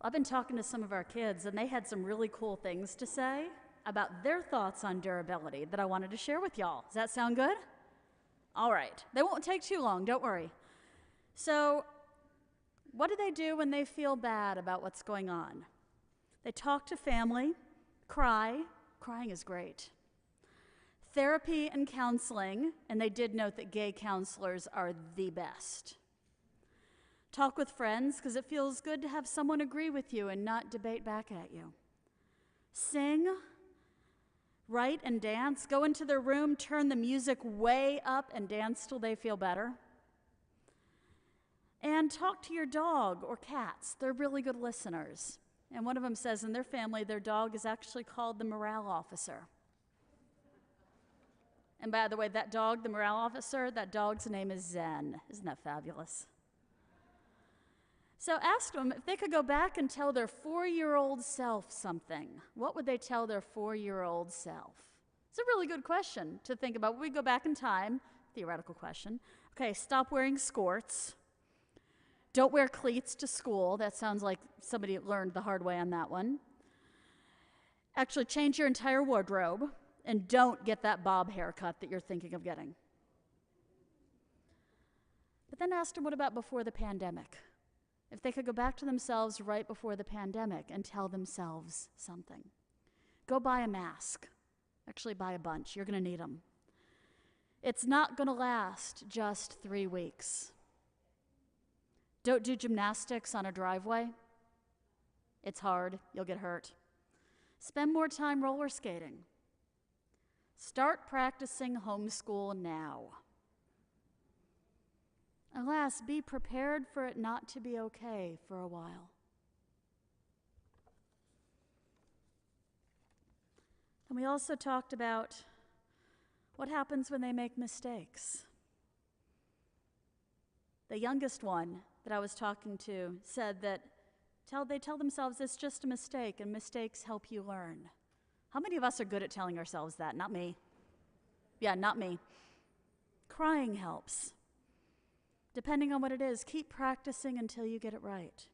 I've been talking to some of our kids, and they had some really cool things to say about their thoughts on durability that I wanted to share with y'all. Does that sound good? All right. They won't take too long, don't worry. So, what do they do when they feel bad about what's going on? They talk to family, cry. Crying is great. Therapy and counseling, and they did note that gay counselors are the best. Talk with friends, because it feels good to have someone agree with you and not debate back at you. Sing, write, and dance. Go into their room, turn the music way up, and dance till they feel better. And talk to your dog or cats. They're really good listeners. And one of them says in their family, their dog is actually called the morale officer. And by the way, that dog, the morale officer, that dog's name is Zen. Isn't that fabulous? So ask them if they could go back and tell their 4-year-old self something. What would they tell their 4-year-old self? It's a really good question to think about. We go back in time, theoretical question. Okay, stop wearing skirts. Don't wear cleats to school. That sounds like somebody learned the hard way on that one. Actually, change your entire wardrobe, and don't get that bob haircut that you're thinking of getting. But then ask them, what about before the pandemic? If they could go back to themselves right before the pandemic and tell themselves something. Go buy a mask. Actually, buy a bunch. You're going to need them. It's not going to last just 3 weeks. Don't do gymnastics on a driveway. It's hard. You'll get hurt. Spend more time roller skating. Start practicing homeschool now. And last, be prepared for it not to be okay for a while. And we also talked about what happens when they make mistakes. The youngest one that I was talking to said that they tell themselves it's just a mistake, and mistakes help you learn. How many of us are good at telling ourselves that? Not me. Yeah, not me. Crying helps. Depending on what it is, keep practicing until you get it right.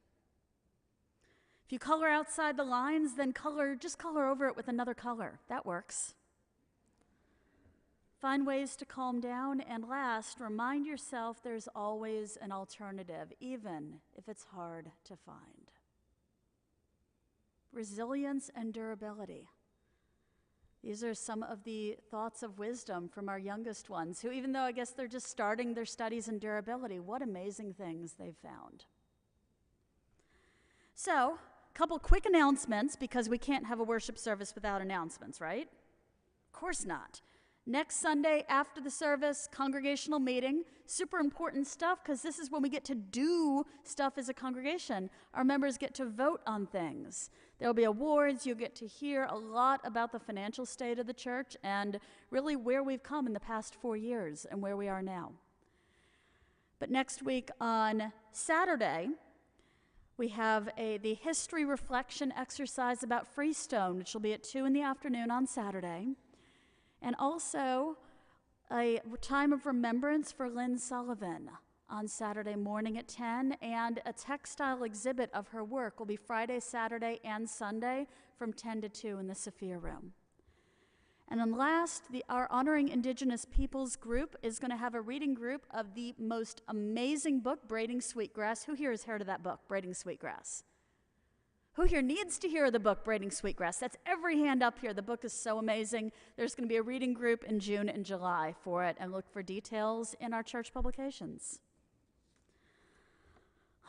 If you color outside the lines, then just color over it with another color. That works. Find ways to calm down, and last, remind yourself there's always an alternative, even if it's hard to find. Resilience and durability. These are some of the thoughts of wisdom from our youngest ones, who, even though I guess they're just starting their studies in durability, what amazing things they've found. So, a couple quick announcements, because we can't have a worship service without announcements, right? Of course not. Next Sunday after the service, congregational meeting. Super important stuff, because this is when we get to do stuff as a congregation. Our members get to vote on things. There will be awards. You'll get to hear a lot about the financial state of the church and really where we've come in the past 4 years and where we are now. But next week on Saturday, we have the history reflection exercise about Freestone, which will be at 2 p.m. on Saturday. And also a time of remembrance for Lynn Sullivan on Saturday morning at 10, and a textile exhibit of her work will be Friday, Saturday, and Sunday from 10 to 2 in the Sophia Room. And then last, our Honoring Indigenous Peoples group is going to have a reading group of the most amazing book, Braiding Sweetgrass. Who here has heard of that book, Braiding Sweetgrass? Who here needs to hear the book, Braiding Sweetgrass? That's every hand up here. The book is so amazing. There's going to be a reading group in June and July for it, and look for details in our church publications.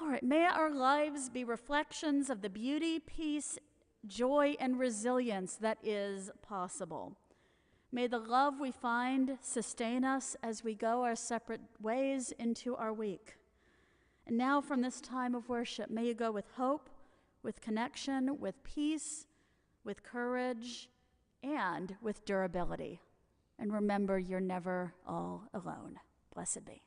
All right, may our lives be reflections of the beauty, peace, joy, and resilience that is possible. May the love we find sustain us as we go our separate ways into our week. And now from this time of worship, may you go with hope, with connection, with peace, with courage, and with durability. And remember, you're never all alone. Blessed be.